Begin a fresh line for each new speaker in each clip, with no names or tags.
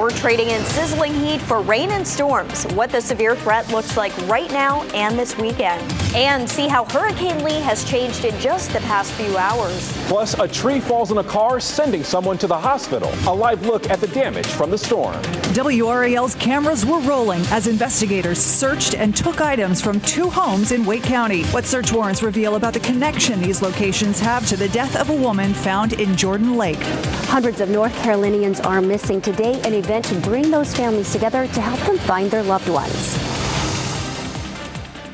We're trading in sizzling heat for rain and storms, what the severe threat looks like right now and this weekend, and see how Hurricane Lee has changed in just the past few hours.
Plus, a tree falls in a car, sending someone to the hospital. A live look at the damage from the storm.
WRAL's cameras were rolling as investigators searched and took items from 2 homes in Wake County. What search warrants reveal about the connection these locations have to the death of a woman found in Jordan Lake.
Hundreds of North Carolinians are missing today, an event to bring those families together to help them find their loved ones.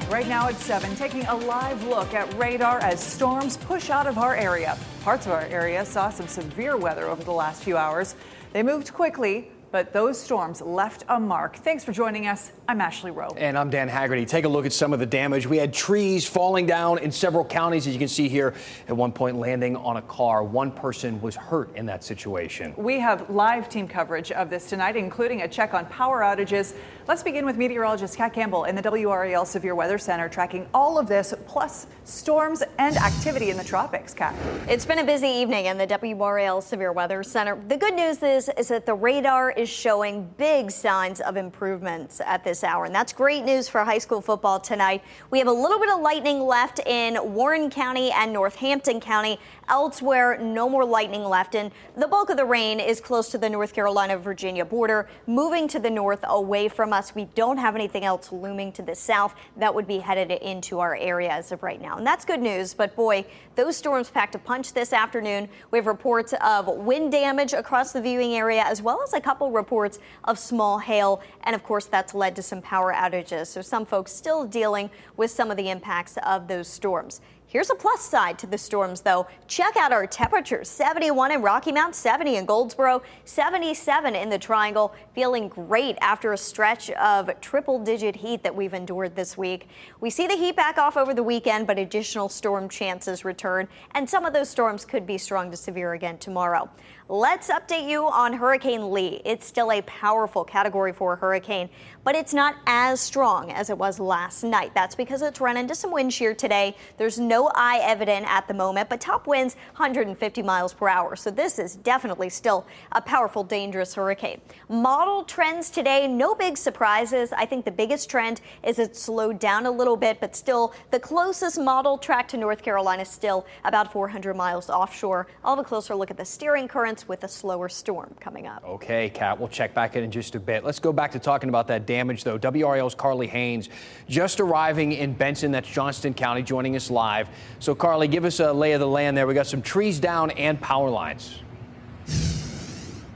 Right now at 7, taking a live look at radar as storms push out of our area. Parts of our area saw some severe weather over the last few hours. They moved quickly, but those storms left a mark. Thanks for joining us. I'm Ashley Rowe.
And I'm Dan Haggerty. Take a look at some of the damage. We had trees falling down in several counties, as you can see here, at one point landing on a car. One person was hurt in that situation.
We have live team coverage of this tonight, including a check on power outages. Let's begin with meteorologist Kat Campbell in the WRAL Severe Weather Center, tracking all of this, plus storms and activity in the tropics. Kat.
It's been a busy evening in the WRAL Severe Weather Center. The good news is that the radar is showing big signs of improvements at this hour, and that's great news for high school football tonight. We have a little bit of lightning left in Warren County and Northampton County. Elsewhere, no more lightning left, and the bulk of the rain is close to the North Carolina-Virginia border, moving to the north away from us. We don't have anything else looming to the south that would be headed into our area as of right now, and that's good news. But boy, those storms packed a punch this afternoon. We have reports of wind damage across the viewing area, as well as a couple reports of small hail, and of course that's led to some power outages. So some folks still dealing with some of the impacts of those storms. Here's a plus side to the storms, though. Check out our temperatures. 71 in Rocky Mount, 70 in Goldsboro, 77 in the Triangle. Feeling great after a stretch of triple-digit heat that we've endured this week. We see the heat back off over the weekend, but additional storm chances return, and some of those storms could be strong to severe again tomorrow. Let's update you on Hurricane Lee. It's still a powerful Category 4 hurricane, but it's not as strong as it was last night. That's because it's run into some wind shear today. There's no eye evident at the moment, but top winds 150 miles per hour. So this is definitely still a powerful, dangerous hurricane. Model trends today, no big surprises. I think the biggest trend is it slowed down a little bit, but still the closest model track to North Carolina is still about 400 miles offshore. I'll have a closer look at the steering currents with a slower storm coming up.
Okay, Kat, we'll check back in just a bit. Let's go back to talking about that damage, though. WRAL's Carly Haynes just arriving in Benson, that's Johnston County, joining us live. So, Carly, give us a lay of the land there. We got some trees down and power lines.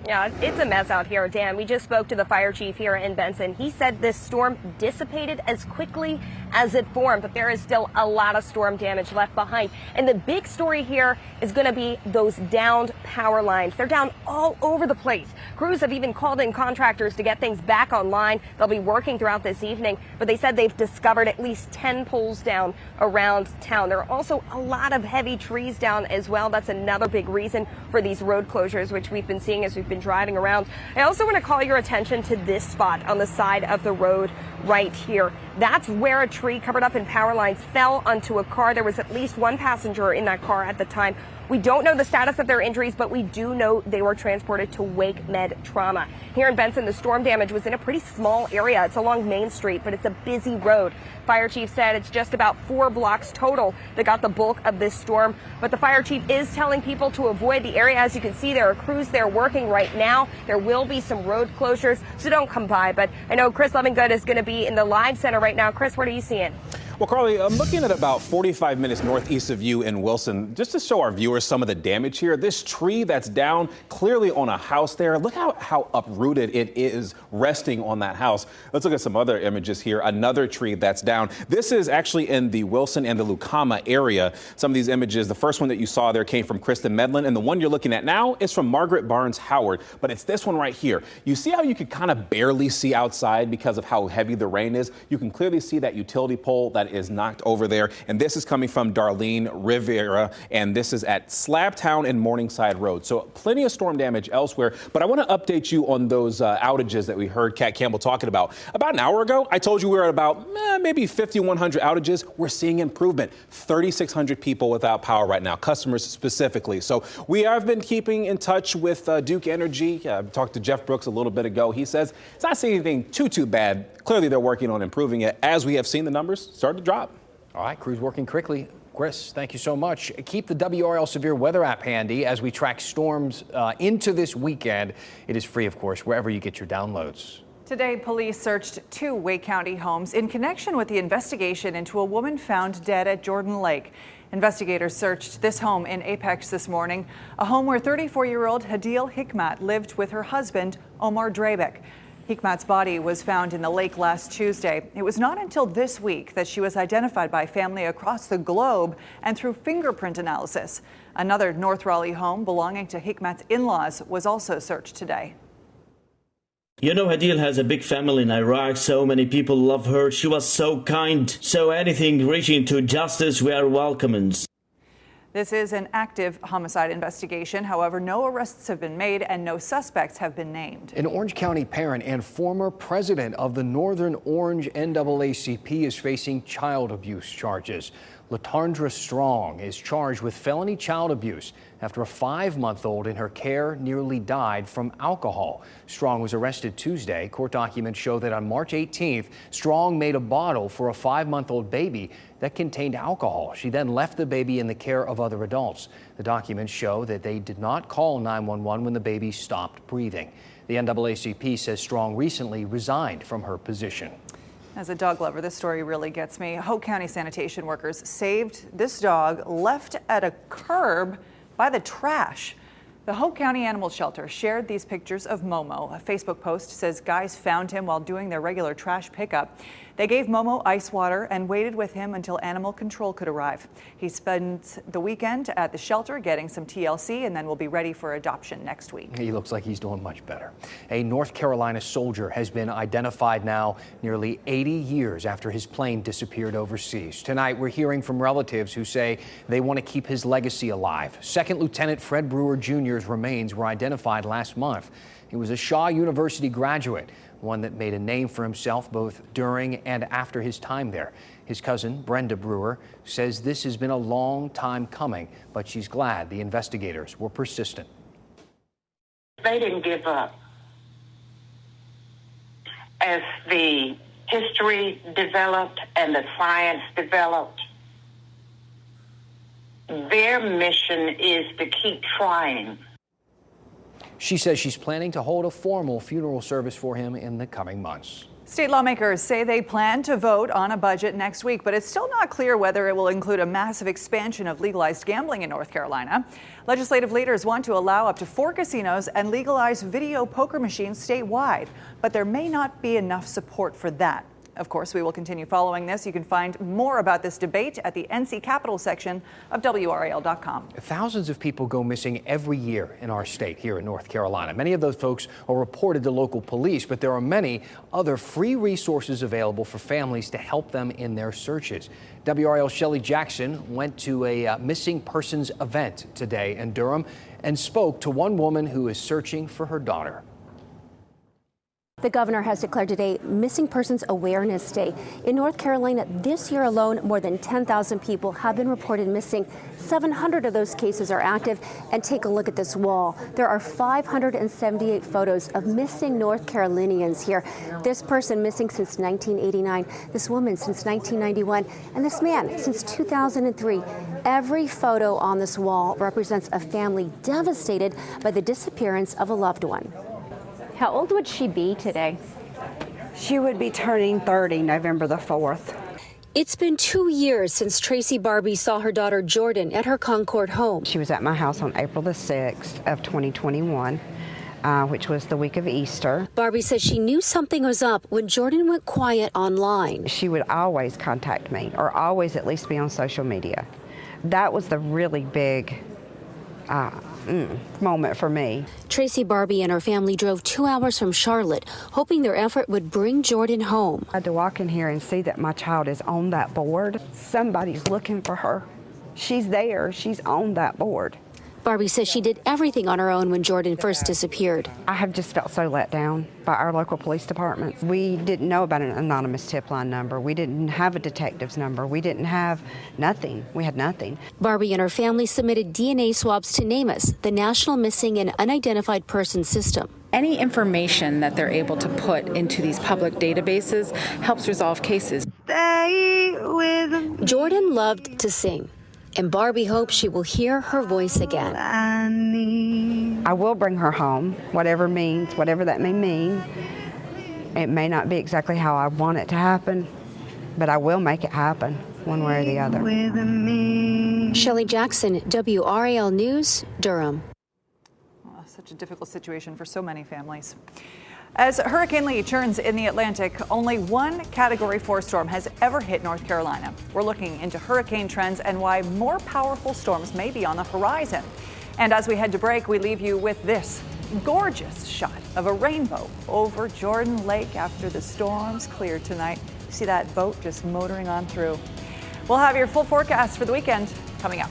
Yeah, it's a mess out here, Dan. We just spoke to the fire chief here in Benson. He said this storm dissipated as quickly as it formed, but there is still a lot of storm damage left behind. And the big story here is going to be those downed power lines. They're down all over the place. Crews have even called in contractors to get things back online. They'll be working throughout this evening, but they said they've discovered at least 10 poles down around town. There are also a lot of heavy trees down as well. That's another big reason for these road closures, which we've been seeing as we've been driving around. I also want to call your attention to this spot on the side of the road right here. That's where a tree covered up in power lines fell onto a car. There was at least one passenger in that car at the time. We don't know the status of their injuries, but we do know they were transported to Wake Med Trauma. Here in Benson, the storm damage was in a pretty small area. It's along Main Street, but it's a busy road. Fire chief said it's just about 4 blocks total that got the bulk of this storm. But the fire chief is telling people to avoid the area. As you can see, there are crews there working right now. There will be some road closures, so don't come by. But I know Chris Lovingood is going to be in the live center right now. Chris, what are you seeing?
Well, Carly, I'm looking at about 45 minutes northeast of you in Wilson. Just to show our viewers some of the damage here, this tree that's down clearly on a house there. Look how uprooted it is resting on that house. Let's look at some other images here. Another tree that's down. This is actually in the Wilson and the Lucama area. Some of these images, the first one that you saw there came from Kristen Medlin, and the one you're looking at now is from Margaret Barnes Howard. But it's this one right here. You see how you could kind of barely see outside because of how heavy the rain is? You can clearly see that utility pole that is knocked over there. And this is coming from Darlene Rivera, and this is at Slabtown and Morningside Road. So plenty of storm damage elsewhere. But I want to update you on those outages that we heard Kat Campbell talking about. About an hour ago, I told you we were at about maybe 5,100 outages. We're seeing improvement. 3,600 people without power right now, customers specifically. So we have been keeping in touch with Duke Energy. I talked to Jeff Brooks a little bit ago. He says it's not seeing anything too bad. Clearly, they're working on improving it as we have seen the numbers start to drop.
All right, crews working quickly. Chris, thank you so much. Keep the WRAL Severe Weather app handy as we track storms into this weekend. It is free, of course, wherever you get your downloads.
Today, police searched 2 Wake County homes in connection with the investigation into a woman found dead at Jordan Lake. Investigators searched this home in Apex this morning, a home where 34-year-old Hadil Hikmat lived with her husband, Omar Drabek. Hikmat's body was found in the lake last Tuesday. It was not until this week that she was identified by family across the globe and through fingerprint analysis. Another North Raleigh home belonging to Hikmat's in-laws was also searched today.
You know, Hadil has a big family in Iraq. So many people love her. She was so kind. So anything reaching to justice, we are welcoming.
This is an active homicide investigation. However, no arrests have been made and no suspects have been named.
An Orange County parent and former president of the Northern Orange NAACP is facing child abuse charges. Latondra Strong is charged with felony child abuse after a 5-month-old in her care nearly died from alcohol. Strong was arrested Tuesday. Court documents show that on March 18th, Strong made a bottle for a 5-month-old baby that contained alcohol. She then left the baby in the care of other adults. The documents show that they did not call 911 when the baby stopped breathing. The NAACP says Strong recently resigned from her position.
As a dog lover, this story really gets me. Hope County sanitation workers saved this dog left at a curb by the trash. The Hope County Animal Shelter shared these pictures of Momo. A Facebook post says guys found him while doing their regular trash pickup. They gave Momo ice water and waited with him until animal control could arrive. He spends the weekend at the shelter getting some TLC and then will be ready for adoption next week.
He looks like he's doing much better. A North Carolina soldier has been identified now nearly 80 years after his plane disappeared overseas. Tonight, we're hearing from relatives who say they want to keep his legacy alive. Second Lieutenant Fred Brewer Jr.'s remains were identified last month. He was a Shaw University graduate, one that made a name for himself both during and after his time there. His cousin, Brenda Brewer, says this has been a long time coming, but she's glad the investigators were persistent.
They didn't give up. As the history developed and the science developed, their mission is to keep trying.
She says she's planning to hold a formal funeral service for him in the coming months.
State lawmakers say they plan to vote on a budget next week, but it's still not clear whether it will include a massive expansion of legalized gambling in North Carolina. Legislative leaders want to allow up to 4 casinos and legalize video poker machines statewide, but there may not be enough support for that. Of course, we will continue following this. You can find more about this debate at the NC Capitol section of WRAL.com.
Thousands of people go missing every year in our state here in North Carolina. Many of those folks are reported to local police, but there are many other free resources available for families to help them in their searches. WRAL's Shelley Jackson went to a missing persons event today in Durham and spoke to one woman who is searching for her daughter.
The governor has declared today Missing Persons Awareness Day. In North Carolina, this year alone, more than 10,000 people have been reported missing. 700 of those cases are active. And take a look at this wall. There are 578 photos of missing North Carolinians here. This person missing since 1989, this woman since 1991, and this man since 2003. Every photo on this wall represents a family devastated by the disappearance of a loved one.
How old would she be today?
She would be turning 30 November the 4th.
It's been 2 years since Tracy Barbie saw her daughter Jordan at her Concord home.
She was at my house on April the 6th of 2021, which was the week of Easter.
Barbie says she knew something was up when Jordan went quiet online.
She would always contact me, or always at least be on social media. That was the really big moment for me.
Tracy Barbie and her family drove 2 hours from Charlotte, hoping their effort would bring Jordan home.
I had to walk in here and see that my child is on that board. Somebody's looking for her. She's there. She's on that board.
Barbie says she did everything on her own when Jordan first disappeared.
I have just felt so let down by our local police departments. We didn't know about an anonymous tip line number. We didn't have a detective's number. We didn't have nothing. We had nothing.
Barbie and her family submitted DNA swabs to NamUs, the National Missing and Unidentified Persons System.
Any information that they're able to put into these public databases helps resolve cases.
Jordan loved to sing, and Barbie hopes she will hear her voice again.
I will bring her home, whatever that may mean. It may not be exactly how I want it to happen, but I will make it happen one way or the other.
Shelley Jackson, WRAL News, Durham.
Oh, such a difficult situation for so many families. As Hurricane Lee churns in the Atlantic, only one Category 4 storm has ever hit North Carolina. We're looking into hurricane trends and why more powerful storms may be on the horizon. And as we head to break, we leave you with this gorgeous shot of a rainbow over Jordan Lake after the storms clear tonight. You see that boat just motoring on through. We'll have your full forecast for the weekend coming up.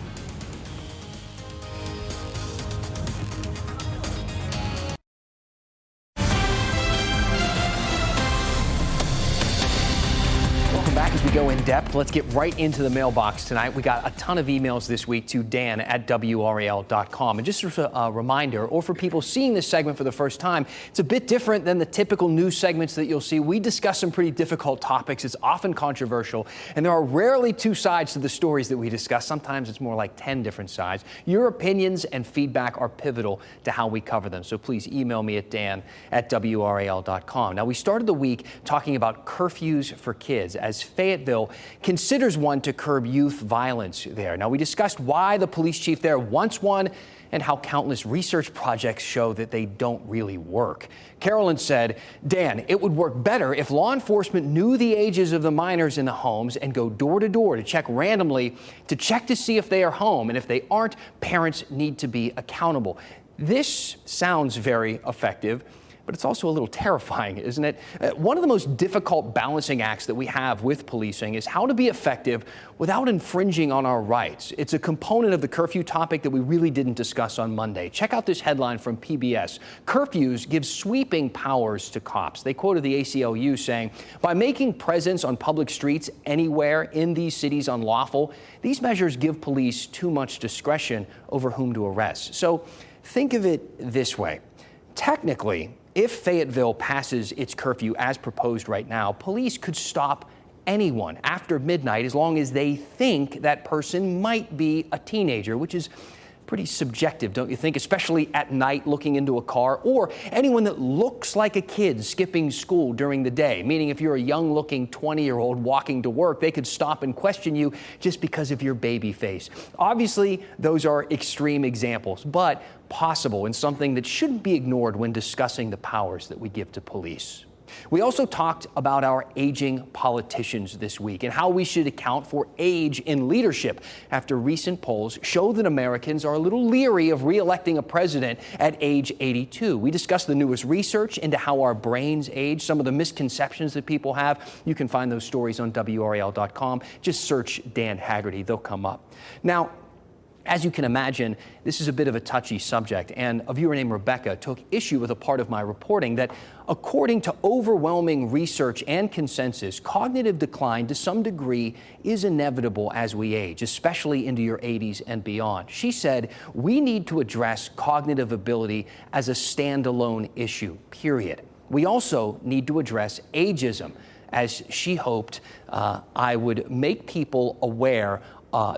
Back as we go in depth, let's get right into the mailbox tonight. We got a ton of emails this week to dan@WRAL.com. And just a reminder, or for people seeing this segment for the first time, it's a bit different than the typical news segments that you'll see. We discuss some pretty difficult topics. It's often controversial, and there are rarely two sides to the stories that we discuss. Sometimes it's more like 10 different sides. Your opinions and feedback are pivotal to how we cover them. So please email me at dan@WRAL.com. Now, we started the week talking about curfews for kids as Fayetteville considers one to curb youth violence there. Now, we discussed why the police chief there wants one and how countless research projects show that they don't really work. Carolyn said, Dan, it would work better if law enforcement knew the ages of the minors in the homes and go door to door to check randomly to check to see if they are home. And if they aren't, parents need to be accountable. This sounds very effective, but it's also a little terrifying, isn't it? One of the most difficult balancing acts that we have with policing is how to be effective without infringing on our rights. It's a component of the curfew topic that we really didn't discuss on Monday. Check out this headline from PBS. Curfews give sweeping powers to cops. They quoted the ACLU saying, by making presence on public streets anywhere in these cities unlawful, these measures give police too much discretion over whom to arrest. So think of it this way. Technically, if Fayetteville passes its curfew as proposed right now, police could stop anyone after midnight as long as they think that person might be a teenager, which is pretty subjective, don't you think? Especially at night looking into a car, or anyone that looks like a kid skipping school during the day. Meaning if you're a young-looking 20-year-old walking to work, they could stop and question you just because of your baby face. Obviously, those are extreme examples, but possible and something that shouldn't be ignored when discussing the powers that we give to police. We also talked about our aging politicians this week and how we should account for age in leadership after recent polls show that Americans are a little leery of re-electing a president at age 82. We discussed the newest research into how our brains age, some of the misconceptions that people have. You can find those stories on WRAL.com. Just search Dan Haggerty. They'll come up. Now, as you can imagine, this is a bit of a touchy subject, and a viewer named Rebecca took issue with a part of my reporting that, according to overwhelming research and consensus, cognitive decline to some degree is inevitable as we age, especially into your 80s and beyond. She said, we need to address cognitive ability as a standalone issue, period. We also need to address ageism, as she hoped I would make people aware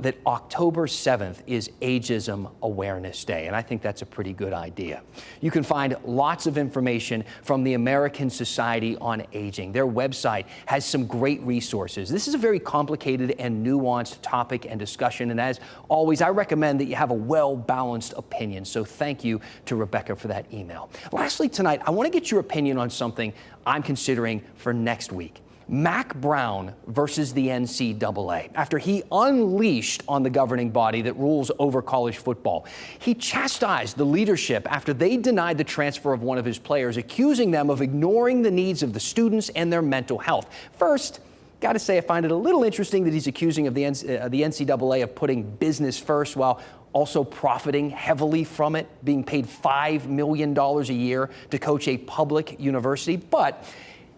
that October 7th is Ageism Awareness Day, and I think that's a pretty good idea. You can find lots of information from the American Society on Aging. Their website has some great resources. This is a very complicated and nuanced topic and discussion, and as always, I recommend that you have a well-balanced opinion, so thank you to Rebecca for that email. Lastly tonight, I want to get your opinion on something I'm considering for next week. Mac Brown versus the NCAA after he unleashed on the governing body that rules over college football. He chastised the leadership after they denied the transfer of one of his players, accusing them of ignoring the needs of the students and their mental health. First, got to say I find it a little interesting that he's accusing of the NCAA of putting business first while also profiting heavily from it, being paid $5 million a year to coach a public university. But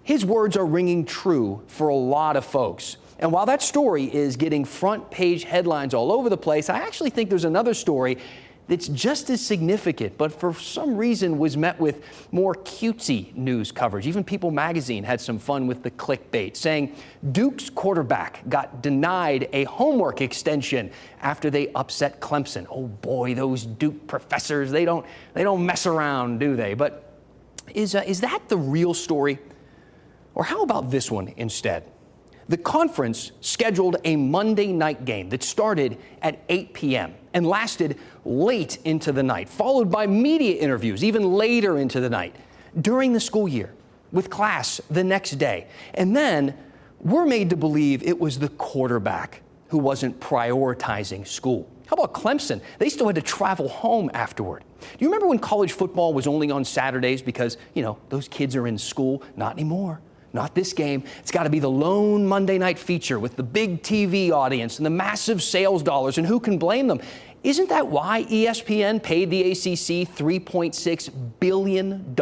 his words are ringing true for a lot of folks. And while that story is getting front page headlines all over the place, I actually think there's another story that's just as significant, but for some reason was met with more cutesy news coverage. Even People magazine had some fun with the clickbait, saying Duke's quarterback got denied a homework extension after they upset Clemson. Oh boy, those Duke professors, they don't mess around, do they? But is that the real story? Or how about this one instead? The conference scheduled a Monday night game that started at 8 p.m. and lasted late into the night, followed by media interviews even later into the night during the school year, with class the next day. And then we're made to believe it was the quarterback who wasn't prioritizing school. How about Clemson? They still had to travel home afterward. Do you remember when college football was only on Saturdays because, those kids are in school? Not anymore. Not this game. It's got to be the lone Monday night feature with the big TV audience and the massive sales dollars, and who can blame them? Isn't that why ESPN paid the ACC $3.6 billion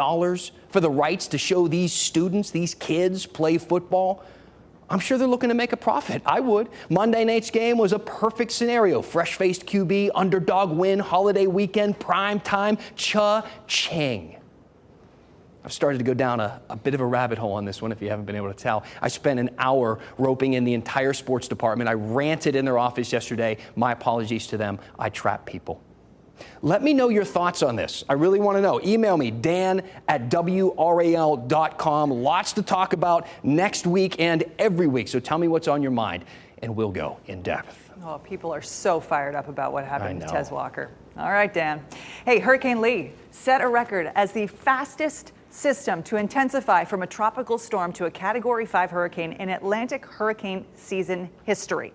for the rights to show these students, these kids, play football? I'm sure they're looking to make a profit. I would. Monday night's game was a perfect scenario. Fresh-faced QB, underdog win, holiday weekend, prime time, cha-ching. I've started to go down a bit of a rabbit hole on this one, if you haven't been able to tell. I spent an hour roping in the entire sports department. I ranted in their office yesterday. My apologies to them. I trap people. Let me know your thoughts on this. I really want to know. Email me, dan@WRAL.com. Lots to talk about next week and every week. So tell me what's on your mind, and we'll go in depth.
Oh, people are so fired up about what happened to Tez Walker. All right, Dan. Hey, Hurricane Lee set a record as the fastest system to intensify from a tropical storm to a Category 5 hurricane in Atlantic hurricane season history.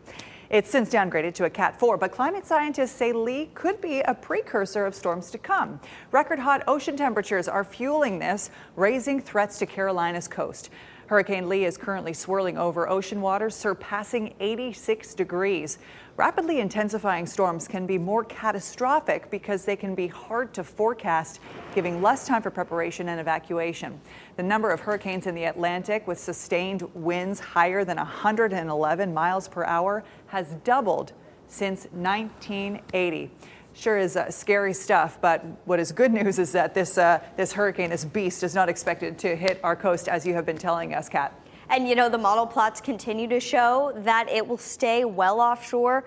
It's since downgraded to a Cat 4, but climate scientists say Lee could be a precursor of storms to come. Record hot ocean temperatures are fueling this, raising threats to Carolina's coast. Hurricane Lee is currently swirling over ocean waters, surpassing 86 degrees. Rapidly intensifying storms can be more catastrophic because they can be hard to forecast, giving less time for preparation and evacuation. The number of hurricanes in the Atlantic with sustained winds higher than 111 miles per hour has doubled since 1980. Sure is scary stuff, but what is good news is that this hurricane, this beast, is not expected to hit our coast, as you have been telling us, Kat.
And the model plots continue to show that it will stay well offshore,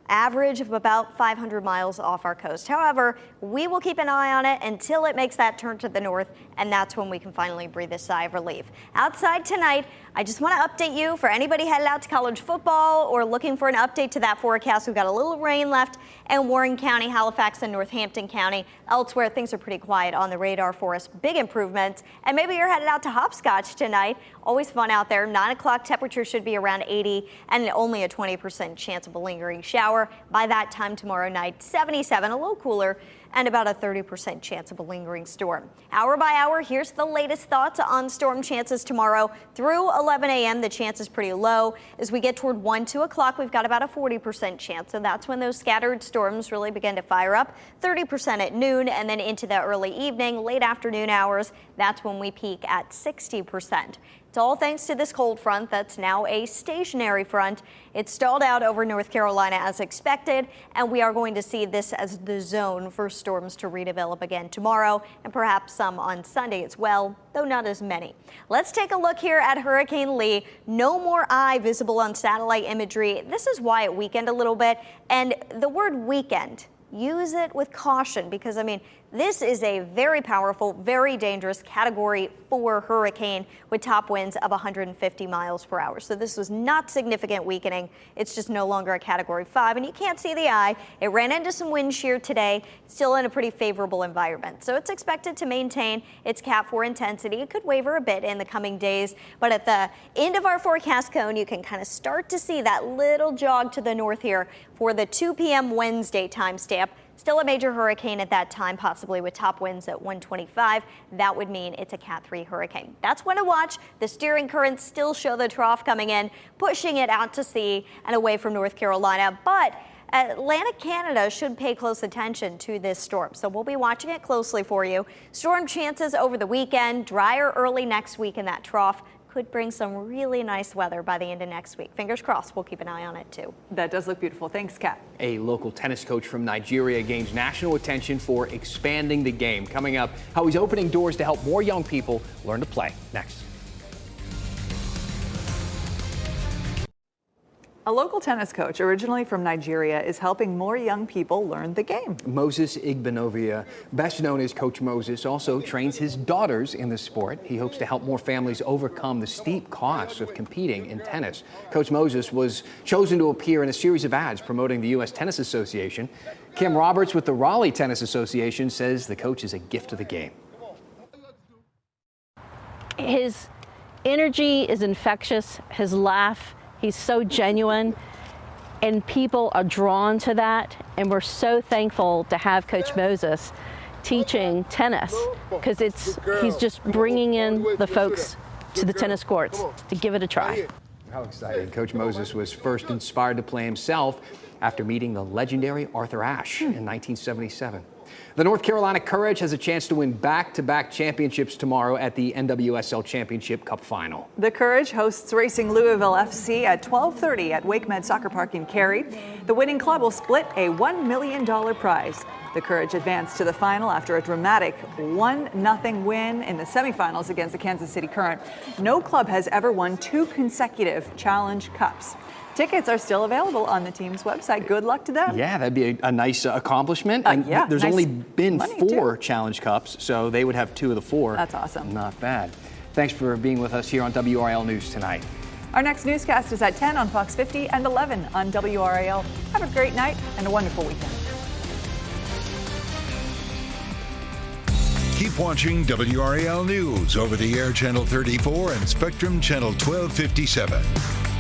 average of about 500 miles off our coast. However, we will keep an eye on it until it makes that turn to the north, and that's when we can finally breathe a sigh of relief. Outside tonight, I just want to update you for anybody headed out to college football or looking for an update to that forecast. We've got a little rain left in Warren County, Halifax, and Northampton County. Elsewhere, things are pretty quiet on the radar for us. Big improvements. And maybe you're headed out to hopscotch tonight. Always fun out there. 9 o'clock temperature should be around 80 and only a 20% chance of a lingering shower. By that time tomorrow night, 77, a little cooler, and about a 30% chance of a lingering storm. Hour by hour, here's the latest thoughts on storm chances tomorrow. Through 11 a.m., the chance is pretty low. As we get toward 1, 2 o'clock, we've got about a 40% chance. So that's when those scattered storms really begin to fire up. 30% at noon, and then into the early evening, late afternoon hours, that's when we peak at 60%. It's all thanks to this cold front that's now a stationary front. It stalled out over North Carolina as expected, and we are going to see this as the zone for storms to redevelop again tomorrow and perhaps some on Sunday as well, though not as many. Let's take a look here at Hurricane Lee. No more eye visible on satellite imagery. This is why it weakened a little bit, and the word weakened, use it with caution because, This is a very powerful, very dangerous Category 4 hurricane with top winds of 150 miles per hour. So this was not significant weakening. It's just no longer a Category 5, and you can't see the eye. It ran into some wind shear today, still in a pretty favorable environment. So it's expected to maintain its Cat 4 intensity. It could waver a bit in the coming days, but at the end of our forecast cone, you can kind of start to see that little jog to the north here for the 2 p.m. Wednesday timestamp. Still a major hurricane at that time, possibly with top winds at 125. That would mean it's a Cat 3 hurricane. That's one to watch. The steering currents still show the trough coming in, pushing it out to sea and away from North Carolina. But Atlantic Canada should pay close attention to this storm, so we'll be watching it closely for you. Storm chances over the weekend, drier early next week in that trough. Could bring some really nice weather by the end of next week. Fingers crossed, we'll keep an eye on it too.
That does look beautiful. Thanks, Kat.
A local tennis coach from Nigeria gains national attention for expanding the game. Coming up, how he's opening doors to help more young people learn to play. Next.
A local tennis coach, originally from Nigeria, is helping more young people learn the game.
Moses Igbenovia, best known as Coach Moses, also trains his daughters in the sport. He hopes to help more families overcome the steep costs of competing in tennis. Coach Moses was chosen to appear in a series of ads promoting the U.S. Tennis Association. Kim Roberts with the Raleigh Tennis Association says the coach is a gift to the game.
His energy is infectious, his laugh. He's so genuine, and people are drawn to that. And we're so thankful to have Coach Moses teaching tennis, because he's just bringing in the folks to the tennis courts to give it a try.
How exciting. Coach Moses was first inspired to play himself after meeting the legendary Arthur Ashe in 1977. The North Carolina Courage has a chance to win back-to-back championships tomorrow at the NWSL Championship Cup Final.
The Courage hosts Racing Louisville FC at 12:30 at Wake Med Soccer Park in Cary. The winning club will split a $1 million prize. The Courage advanced to the final after a dramatic 1-0 win in the semifinals against the Kansas City Current. No club has ever won 2 consecutive Challenge Cups. Tickets are still available on the team's website. Good luck to them.
Yeah, that'd be a nice accomplishment. And
yeah,
there's
nice
only been 4
too.
Challenge Cups, so they would have 2 of the 4.
That's awesome.
Not bad. Thanks for being with us here on WRAL News tonight.
Our next newscast is at 10 on Fox 50 and 11 on WRAL. Have a great night and a wonderful weekend.
Keep watching WRAL News over the air Channel 34 and Spectrum Channel 1257.